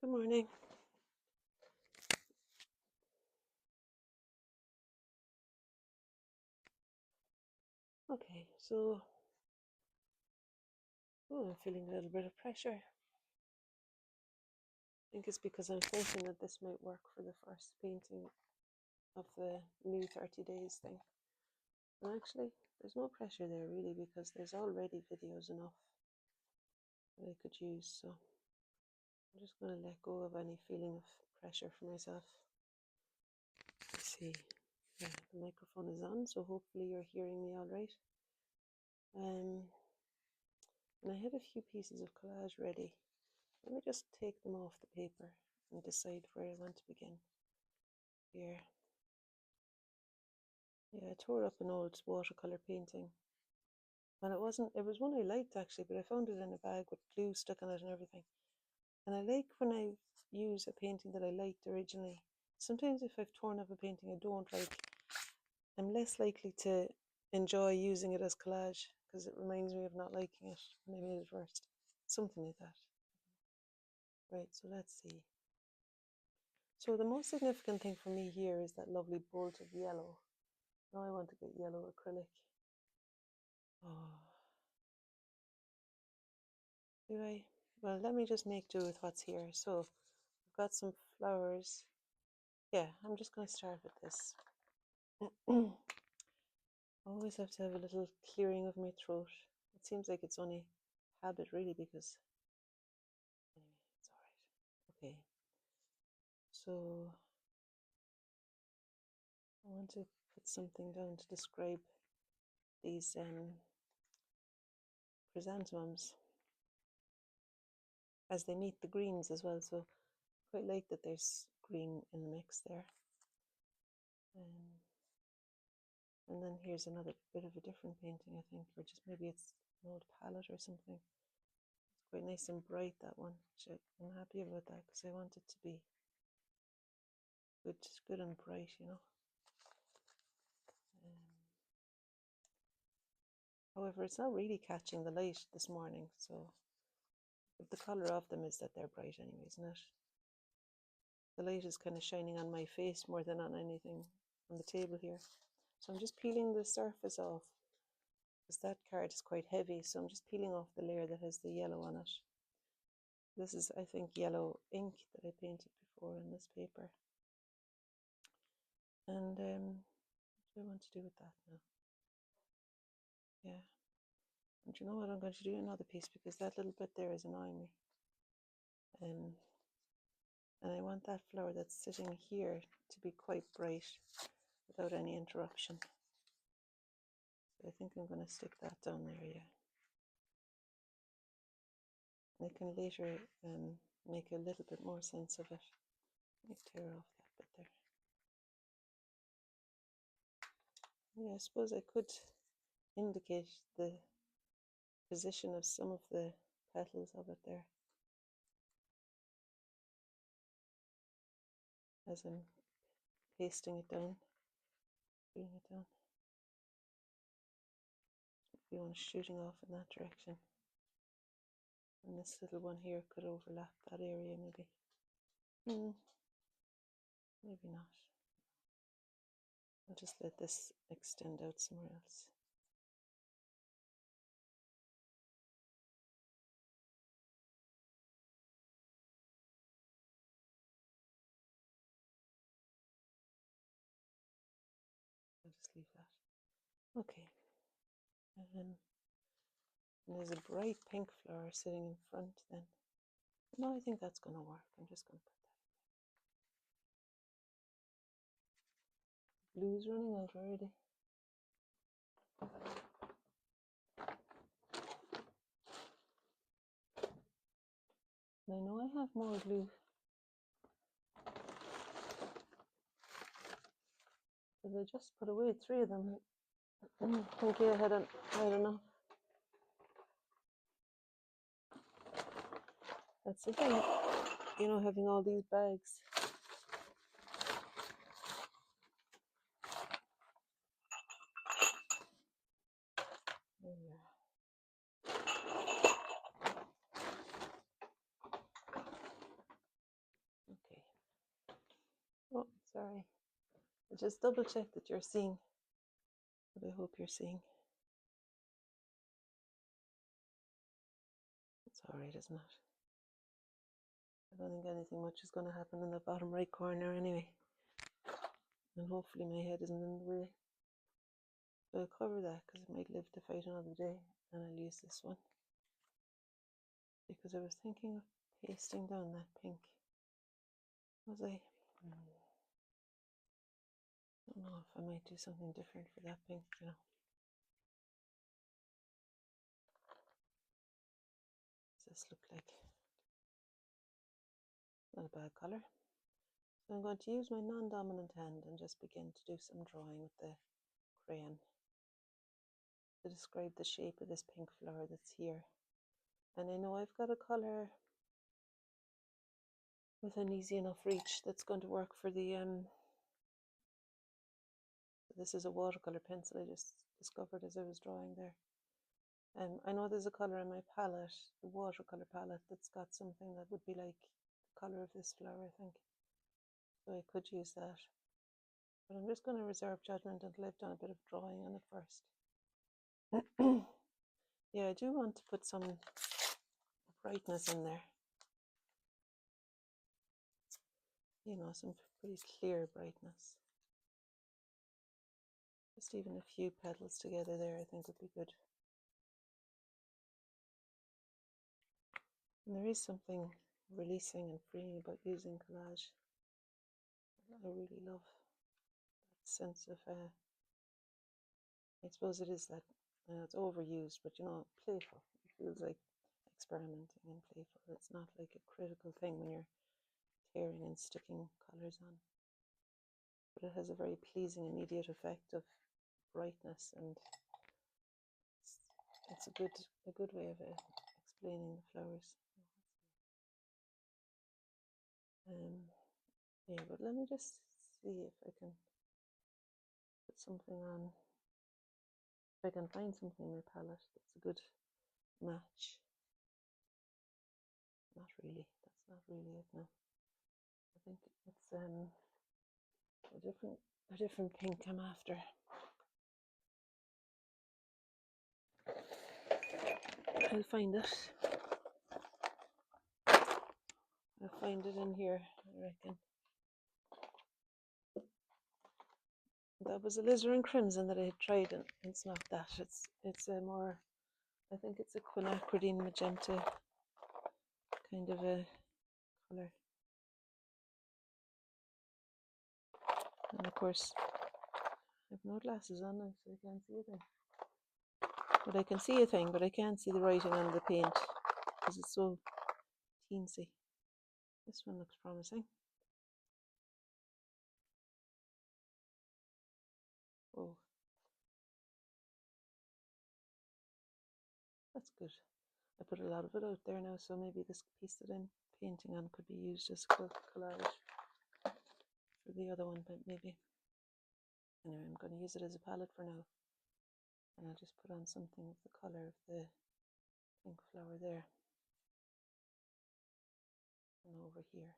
Good morning. Okay, so I'm feeling a little bit of pressure. I think it's because I'm thinking that this might work for the first painting of the new 30 days thing. And actually, there's no pressure there really because there's already videos enough that I could use. So I'm just going to let go of any feeling of pressure for myself. Let's see. Yeah, the microphone is on, so hopefully you're hearing me all right. And I have a few pieces of collage ready. Let me just take them off the paper and decide where I want to begin. Here. Yeah, I tore up an old watercolour painting. And it was one I liked actually, but I found it in a bag with glue stuck on it and everything. And I like when I use a painting that I liked originally. Sometimes if I've torn up a painting I don't like, I'm less likely to enjoy using it as collage because it reminds me of not liking it when I made it first. Something like that. Right, so let's see. So the most significant thing for me here is that lovely bolt of yellow. Now I want to get yellow acrylic. Oh. Do I? Well, let me just make do with what's here. So I've got some flowers. Yeah, I'm just going to start with this. Always have to have a little clearing of my throat. It seems like it's only habit really because anyway, it's all right. Okay. So I want to put something down to describe these chrysanthemums as they meet the greens as well. So I quite like that there's green in the mix there. And then here's another bit of a different painting, I think, or just maybe it's an old palette or something. It's quite nice and bright, that one. I'm happy about that because I want it to be good and bright, you know. However, it's not really catching the light this morning, so the colour of them is that they're bright anyway, isn't it? The light is kind of shining on my face more than on anything on the table here. So I'm just peeling the surface off because that card is quite heavy, so I'm just peeling off the layer that has the yellow on it. This is, I think, yellow ink that I painted before on this paper. And what do I want to do with that now? Yeah. And you know what? I'm going to do another piece because that little bit there is annoying me. And I want that flower that's sitting here to be quite bright without any interruption. So I think I'm going to stick that down there, yeah. I can later make a little bit more sense of it. Let me tear off that bit there. Yeah, I suppose I could indicate the position of some of the petals of it there as I'm pasting it down, putting it down. Maybe one shooting off in that direction. And this little one here could overlap that area maybe. Maybe not. I'll just let this extend out somewhere else. I'll just leave that. Okay. And there's a bright pink flower sitting in front then. No, I think that's going to work. I'm just going to put that. Blue's running out already. And I know I have more glue. But I just put away 3 of them. Thinking I had enough. That's the thing, you know, having all these bags. Just double check that you're seeing what I hope you're seeing. It's alright, isn't it? I don't think anything much is going to happen in the bottom right corner anyway. And hopefully my head isn't in the way. So I'll cover that because it might live to fight another day, and I'll use this one. Because I was thinking of pasting down that pink. Was I? I don't know if I might do something different for that pink, you know. What does this look like? Not a bad colour. So I'm going to use my non-dominant hand and just begin to do some drawing with the crayon to describe the shape of this pink flower that's here. And I know I've got a colour with an easy enough reach that's going to work for the this is a watercolour pencil I just discovered as I was drawing there. I know there's a colour in my palette, the watercolour palette, that's got something that would be like the colour of this flower, I think. So I could use that. But I'm just going to reserve judgment until I've done a bit of drawing on it first. Yeah, I do want to put some brightness in there. You know, some pretty clear brightness. Just even a few petals together there I think would be good. And there is something releasing and freeing about using collage. I really love that sense of, I suppose it is that, it's overused, but you know, playful. It feels like experimenting and playful. It's not like a critical thing when you're tearing and sticking colours on. But it has a very pleasing immediate effect of brightness, and it's a good way of explaining the flowers. Yeah, but let me just see if I can put something on. If I can find something in my palette that's a good match. Not really. That's not really it now. I think it's a different pink I'm after. I'll find it. I'll find it in here, I reckon. That was a alizarin crimson that I had tried, and it's not that. It's a more, I think it's a quinacridine magenta kind of a colour. And of course, I have no glasses on now, so I can't see a thing. But I can see a thing, but I can't see the writing on the paint because it's so teensy. This one looks promising. Oh, that's good. I put a lot of it out there now, so maybe this piece that I'm painting on could be used as collage for the other one, but maybe. Anyway, I'm going to use it as a palette for now. And I'll just put on something of the colour of the pink flower there. And over here.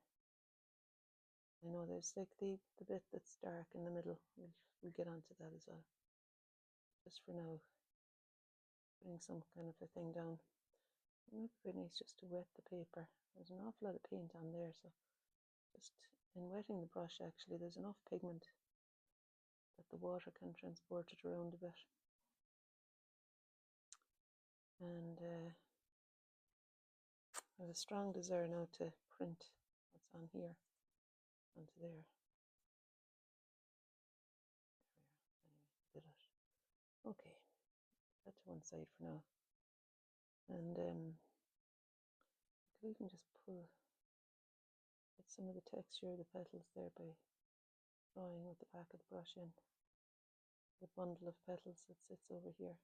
I know there's like the bit that's dark in the middle. We'll get onto that as well. Just for now, putting some kind of a thing down. It might be nice just to wet the paper. There's an awful lot of paint on there, so just in wetting the brush, actually, there's enough pigment that the water can transport it around a bit. And I have a strong desire now to print what's on here onto there. There we are. Anyway, did it. Okay, that to one side for now. And I could even just get some of the texture of the petals there by drawing with the back of the brush in the bundle of petals that sits over here.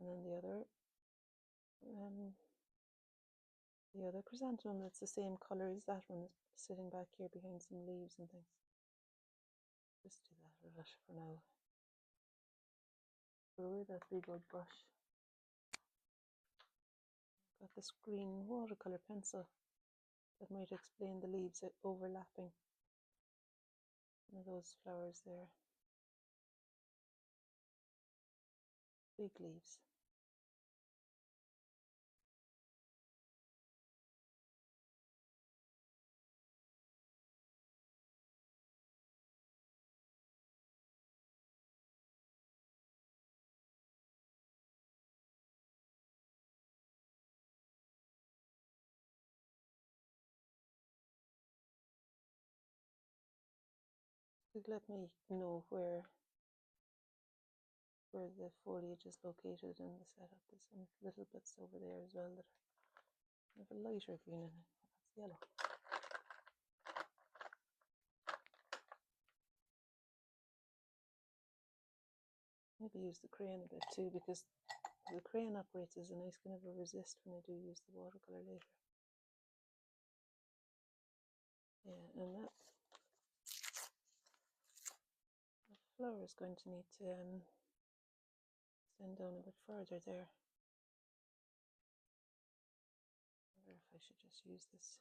And then the other chrysanthemum that's the same colour as that one is sitting back here behind some leaves and things. Just do that with it for now. Throw away that big old brush. got this green watercolour pencil that might explain the leaves overlapping. One of those flowers there. Big leaves. Let me know where the foliage is located in the setup. There's some little bits over there as well that have a lighter green in it. That's yellow. Maybe use the crayon a bit too, because the crayon operates as a nice kind of a resist when I do use the watercolour later. Yeah, and that flower is going to need to extend down a bit further there. I wonder if I should just use this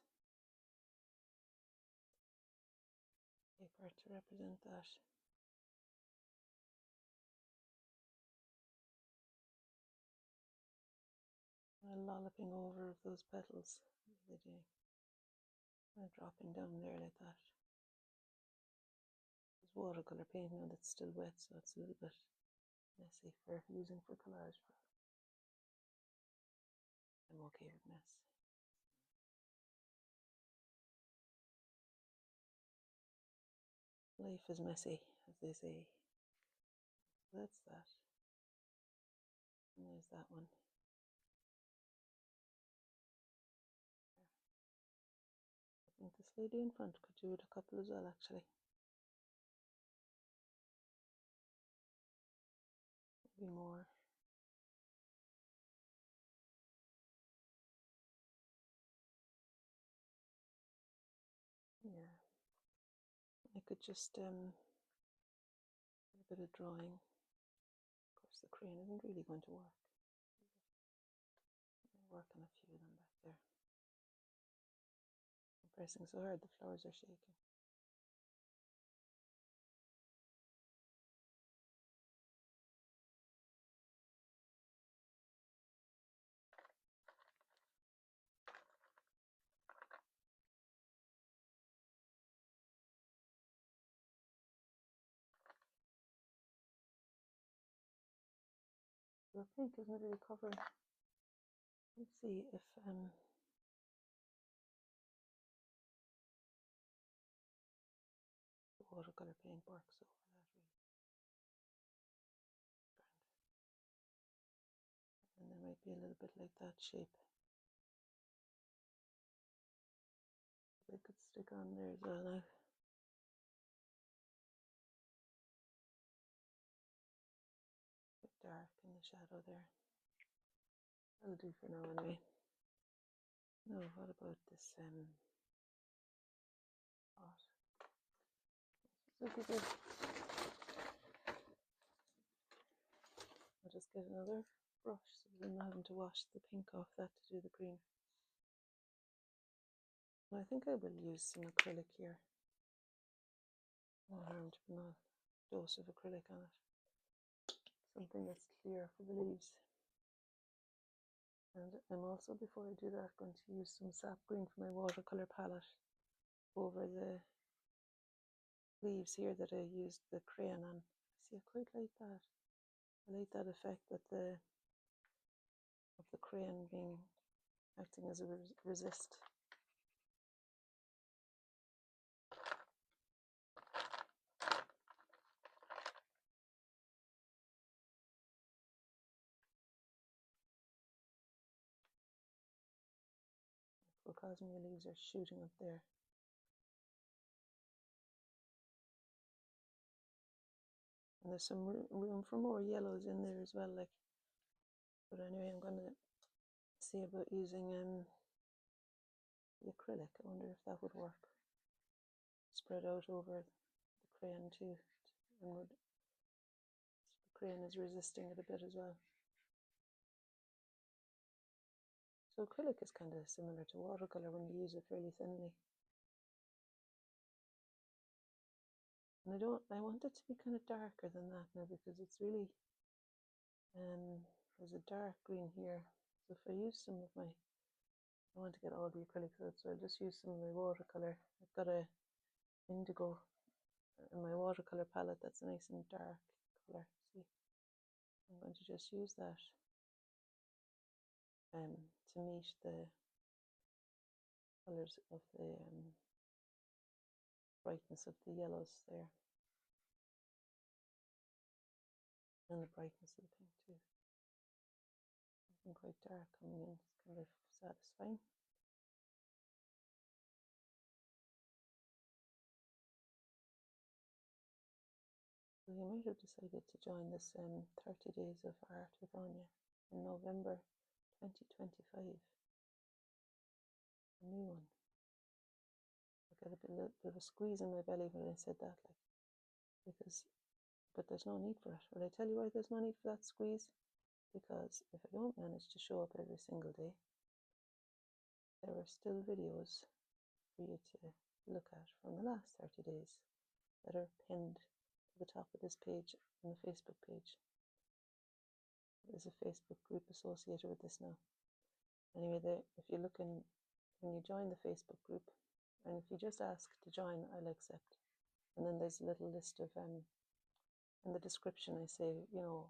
paper to represent that. Lolloping over those petals, what are they doing? Dropping down there like that. It's watercolour paint now that's still wet, so it's a little bit messy for using for collage. I'm okay with mess. Life is messy, as they say. So that's that. And there's that one. I think this lady in front could do with a couple as well, actually. Maybe more. Yeah. I could just do a bit of drawing. Of course, the crayon isn't really going to work. I'll work on a few of them back there. I'm pressing so hard the flowers are shaking. The pink isn't really covering. Let's see if the watercolour paint works over that really. And there might be a little bit like that shape. They could stick on there as well now. A bit dark in the shadow there. That'll do for now anyway. Now what about this pot? I'll just get another brush so that I'm not having to wash the pink off that to do the green. I think I will use some acrylic here. No harm to put a dose of acrylic on it. Something that's clear for the leaves. And I'm also, before I do that, going to use some sap green from my watercolour palette over the leaves here that I used the crayon on. See, I quite like that. I like that effect that of the crayon acting as a resist. Because my leaves are shooting up there. And there's some room for more yellows in there as well, like. But anyway, I'm gonna see about using the acrylic. I wonder if that would work. Spread out over the crayon too, and the crayon is resisting it a bit as well. So acrylic is kind of similar to watercolour when you use it fairly thinly. And I want it to be kind of darker than that now, because it's really, there's a dark green here. So if I use some of my, I want to get all the acrylics out, so I'll just use some of my watercolour. I've got a indigo in my watercolour palette that's nice and dark colour. See, I'm going to just use that to meet the colours of the brightness of the yellows there, and the brightness of the pink too. Something quite dark coming in, it's kind of satisfying. So you might have decided to join this 30 Days of Art with Anya in November 2025. A new one. I got a bit of a squeeze in my belly when I said that, like, because, but there's no need for it. Will I tell you why there's no need for that squeeze? Because if I don't manage to show up every single day, there are still videos for you to look at from the last 30 days that are pinned to the top of this page on the Facebook page. There's a Facebook group associated with this now. Anyway, if you look in, when you join the Facebook group, and if you just ask to join, I'll accept. And then there's a little list of, in the description I say, you know,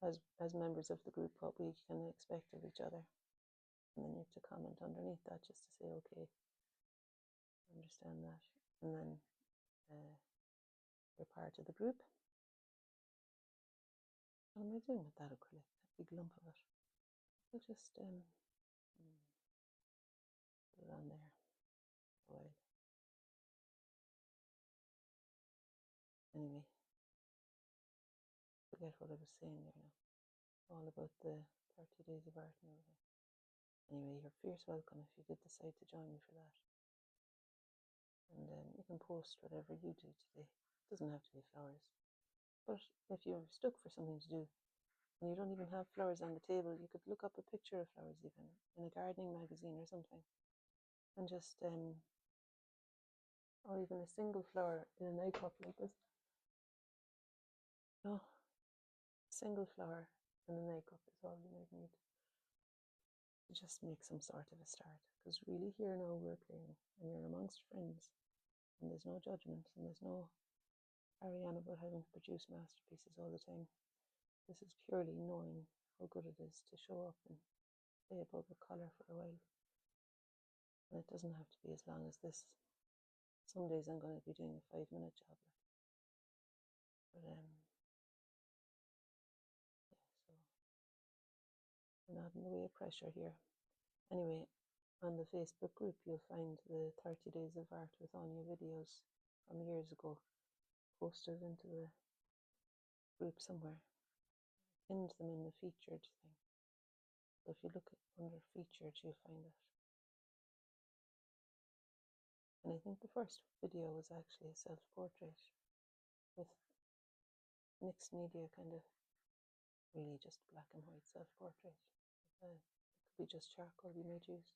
as members of the group, what we can expect of each other. And then you have to comment underneath that just to say, okay, I understand that. And then you're part of the group. What am I doing with that acrylic, that big lump of it? I'll just put it on there for a while. Anyway, forget what I was saying there now. All about the 30 Days of Art and everything. Anyway, you're fierce welcome if you did decide to join me for that. And you can post whatever you do today. It doesn't have to be flowers. But if you're stuck for something to do and you don't even have flowers on the table, you could look up a picture of flowers even in a gardening magazine or something, and just or even a single flower in an egg cup like this. No, a single flower in an egg cup is all you might need to just make some sort of a start. Because really here now we're playing and you're amongst friends, and there's no judgment and there's no carry on about having to produce masterpieces all the time. This is purely knowing how good it is to show up and play about with colour for a while. And it doesn't have to be as long as this. Some days I'm going to be doing a 5-minute job. But yeah, so I'm not in the way of pressure here. Anyway, on the Facebook group you'll find the 30 Days of Art with Anya videos from years ago posted into the group somewhere. I pinned them in the featured thing. So if you look under featured, you'll find it. And I think the first video was actually a self-portrait with mixed media, kind of really just black and white self-portrait. It could be just charcoal you might use.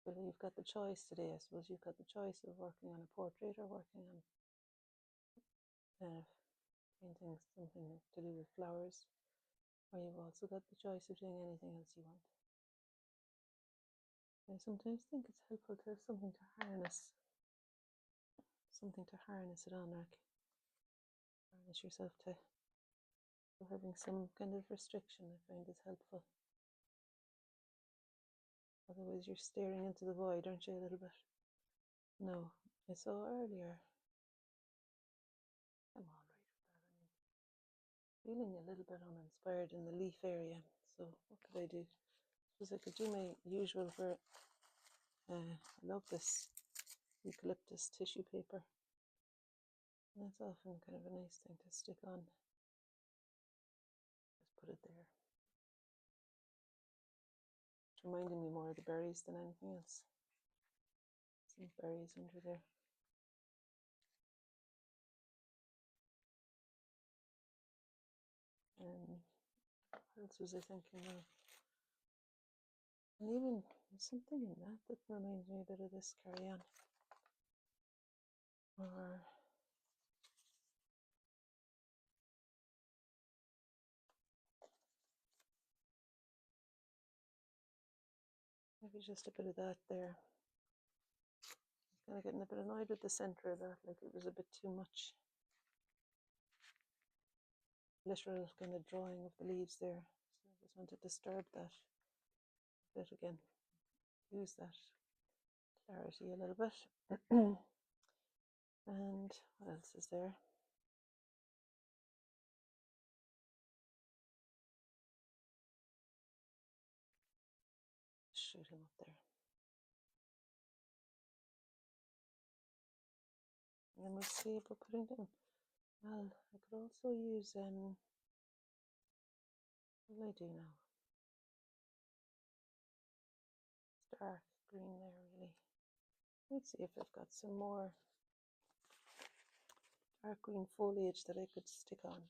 But you've got the choice today, I suppose. You've got the choice of working on a portrait or working on painting something to do with flowers, or you've also got the choice of doing anything else you want. I sometimes think it's helpful to have something to harness it on, like harness yourself to having some kind of restriction. I find is helpful. Otherwise you're staring into the void, aren't you, a little bit? No, I saw earlier, I'm all right with that. I'm feeling a little bit uninspired in the leaf area, so what could I do? I suppose I could do my usual for I love this eucalyptus tissue paper. And that's often kind of a nice thing to stick on. Just put it there. It's reminding me more of the berries than anything else. Some berries under there. What else was I thinking of? And even something in that reminds me a bit of this crayon. Or maybe just a bit of that there. Kind of getting a bit annoyed with the center of that, like it was a bit too much literal kind of drawing of the leaves there. So I just want to disturb that a bit again, use that clarity a little bit. And what else is there? Shoot him up there. And then we'll see about putting down. Well, I could also use, what will I do now? Dark green there, really. Let's see if I've got some more dark green foliage that I could stick on.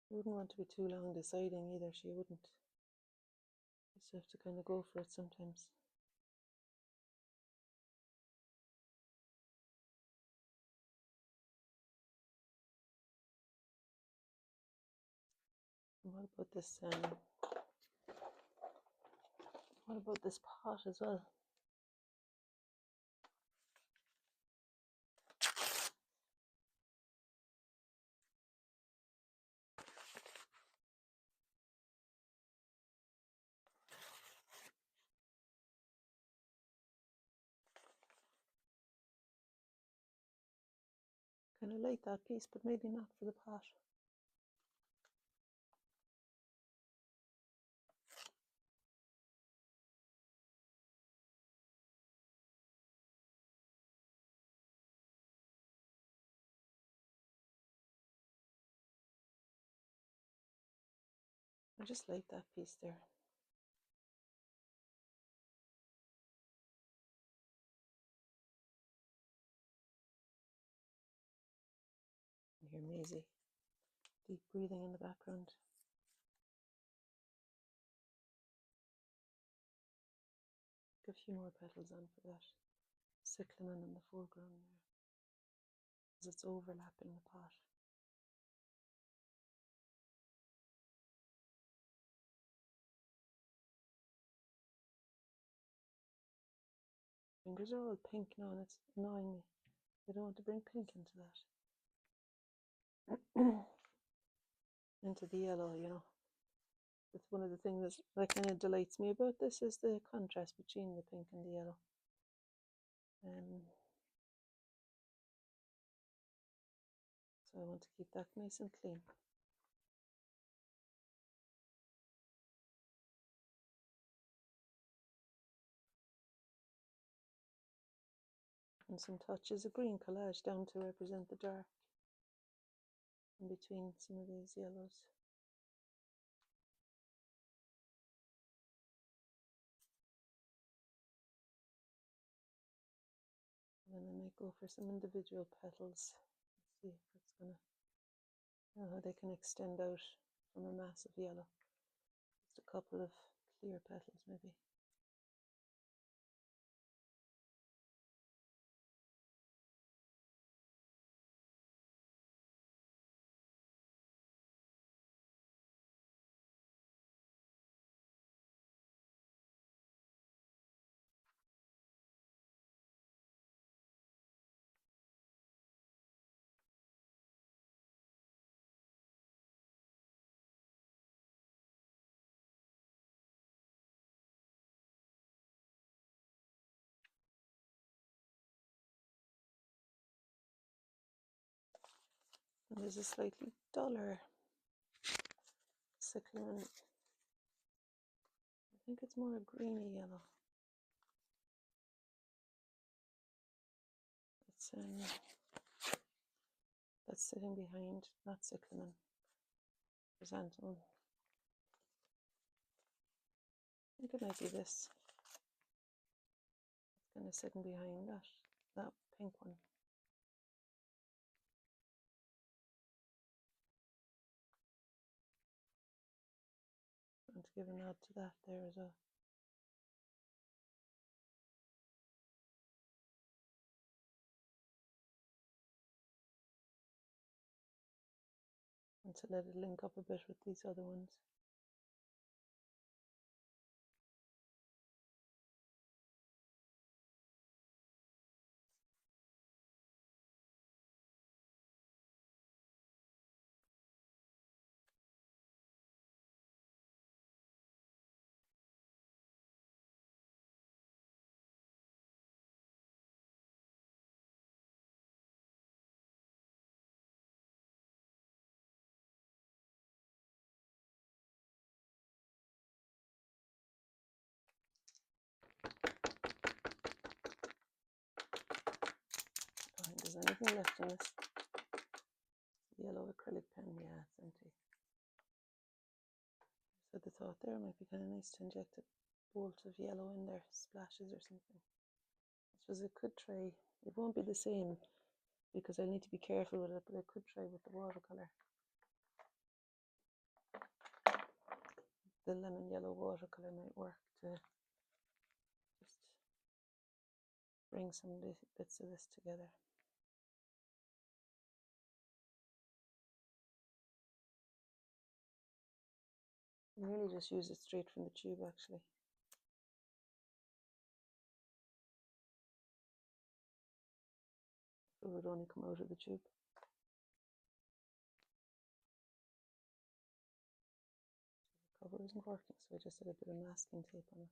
You wouldn't want to be too long deciding either, so you wouldn't. Just have to kind of go for it sometimes. And what about this? What about this pot as well? Kind of like that piece, but maybe not for the pot. I just like that piece there. You hear Maisie deep breathing in the background. A few more petals on for that cyclamen in the foreground there, as it's overlapping the pot. Fingers are all pink now and it's annoying me. I don't want to bring pink into that. Into the yellow, you know. That's one of the things that kind of delights me about this is the contrast between the pink and the yellow. So I want to keep that nice and clean. And some touches of green collage down to represent the dark in between some of these yellows. And then I might go for some individual petals. Let's see if it's gonna, you know how they can extend out from a mass of yellow. Just a couple of clear petals maybe. And there's a slightly duller cyclamen. I think it's more a greeny yellow. It's that's sitting behind that cyclamen. Chrysanthemum. I think it might be this. kind of sitting behind that pink one. And to give a nod to that there as well. And to let it link up a bit with these other ones. I don't think there's anything left in this yellow acrylic pen. Yeah, it's empty. So the thought there might be kind of nice to inject a bolt of yellow in there, splashes or something. I suppose I could try, it won't be the same because I need to be careful with it, but I could try with the watercolour. The lemon yellow watercolour might work to just bring some bits of this together. I really just use it straight from the tube actually. It would only come out of the tube. The cover isn't working, so I just did a bit of masking tape on it.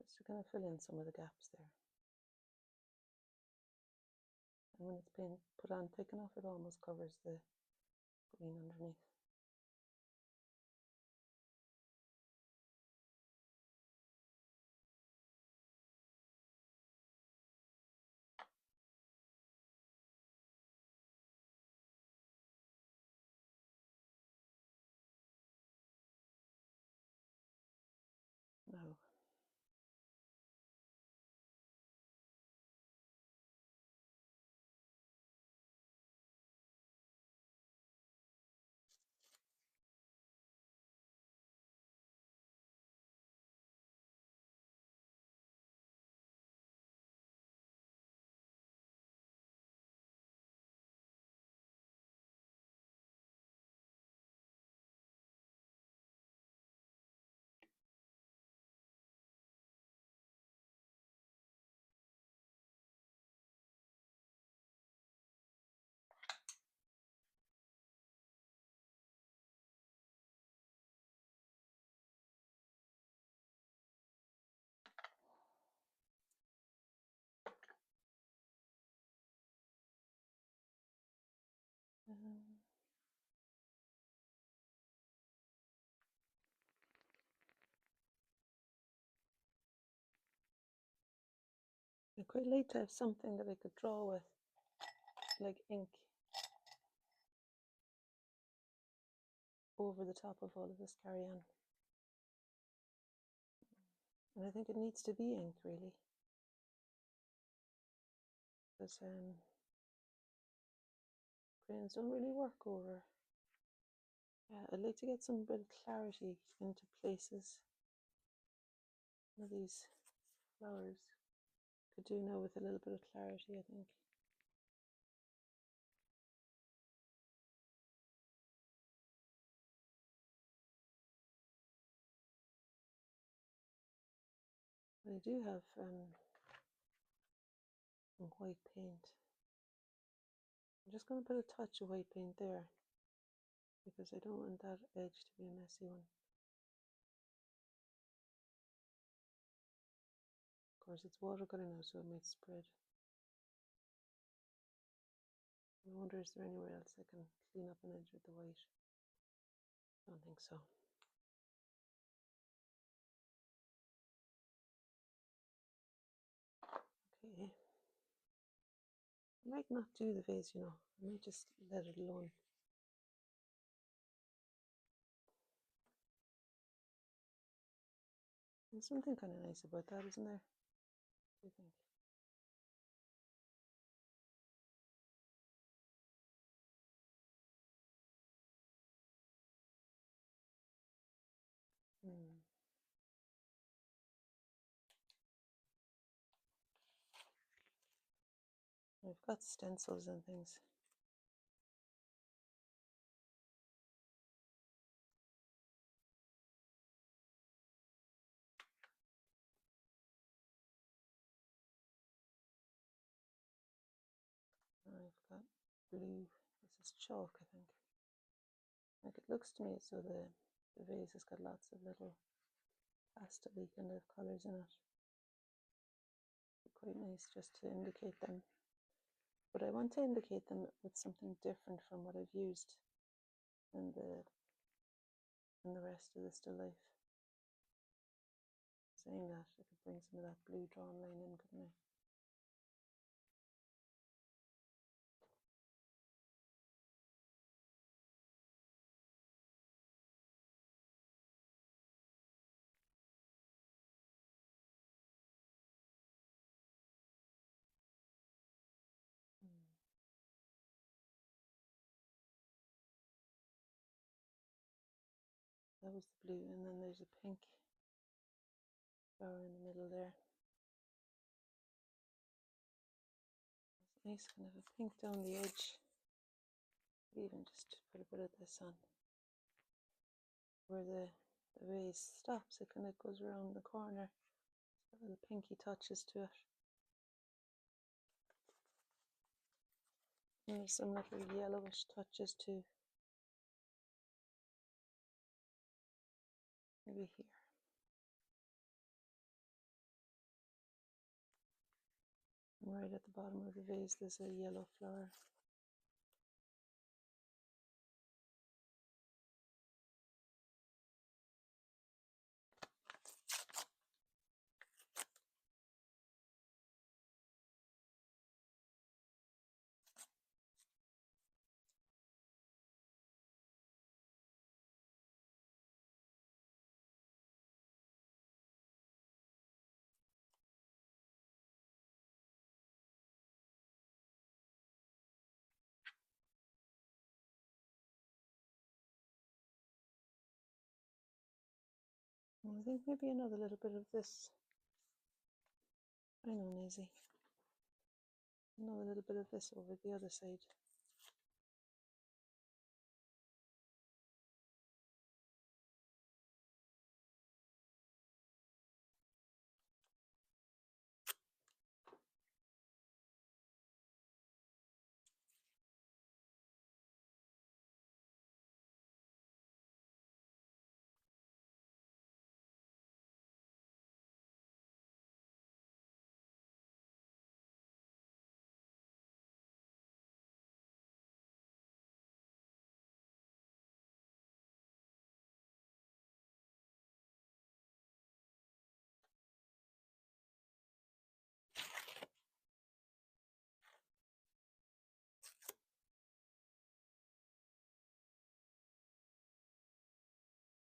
Just to kind of fill in some of the gaps there. And when it's been put on thick enough, it almost covers the green underneath. Now, I'd quite like to have something that I could draw with, like ink, over the top of all of this carry-on. And I think it needs to be ink, really. Because crayons don't really work over. Yeah, I'd like to get some bit of clarity into places. One of these flowers could do now with a little bit of clarity, I think. But I do have some white paint. I'm just going to put a touch of white paint there because I don't want that edge to be a messy one. Of course, it's watercolour now, so it might spread. I wonder, is there anywhere else I can clean up an edge with the white? I don't think so. Okay. I might not do the vase, you know. I might just let it alone. There's something kind of nice about that, isn't there? What do you think? I've got stencils and things. I've got blue. This is chalk, I think. Like, it looks to me as though the vase has got lots of little pastel-y kind of colours in it. Quite nice just to indicate them. But I want to indicate them with something different from what I've used in the rest of the still life. Saying that, I could bring some of that blue drawn line in, couldn't I? That was the blue, and then there's a pink flower in the middle there. It's nice, kind of a pink down the edge. Even just put a bit of this on where the vase stops. It kind of goes around the corner. It's got little pinky touches to it. And there's some little yellowish touches too. Maybe here. And right at the bottom of the vase there's a yellow flower. And I think maybe another little bit of this. I know, Nazy. Another little bit of this over the other side.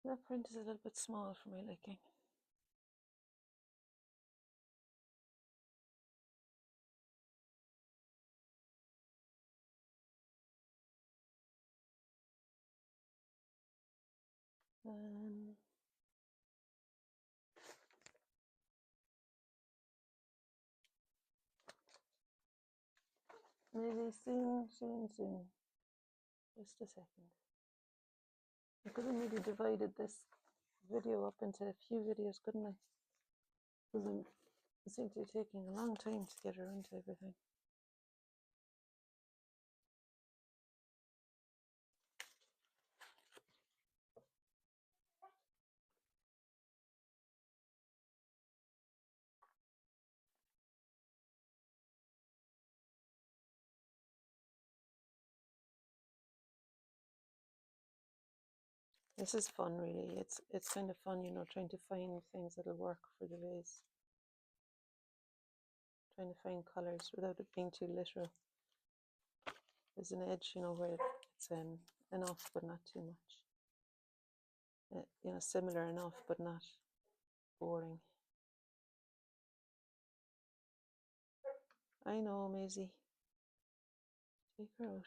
That print is a little bit small for my liking. Maybe soon. Just a second. I could have maybe divided this video up into a few videos, couldn't I? Because it seems to be taking a long time to get around to everything. This is fun, really. It's kind of fun, you know, trying to find things that'll work for the vase. Trying to find colours without it being too literal. There's an edge, you know, where it's enough but not too much. You know, similar enough but not boring. I know, Maisie. Take her out.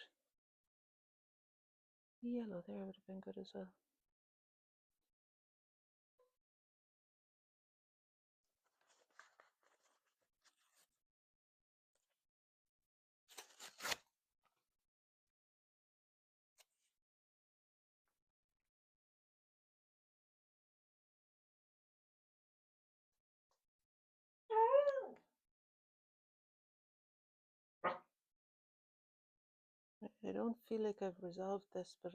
The yellow there would have been good as well. I don't feel like I've resolved this, but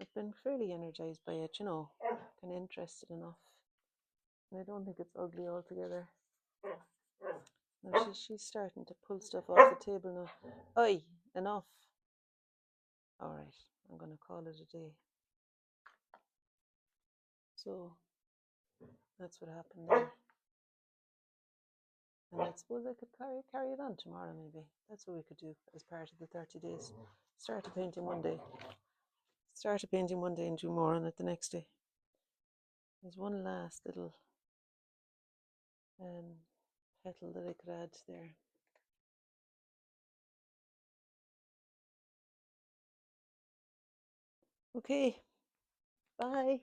I've been fairly energized by it, you know, kind of interested enough. And I don't think it's ugly altogether. Now she's starting to pull stuff off the table now. Oi, enough. All right, I'm going to call it a day. So that's what happened there. And I suppose I could carry it on tomorrow, maybe. That's what we could do as part of the 30 days. Start painting one day. Start painting one day and do more on it the next day. There's one last little petal that I could add there. Okay, bye.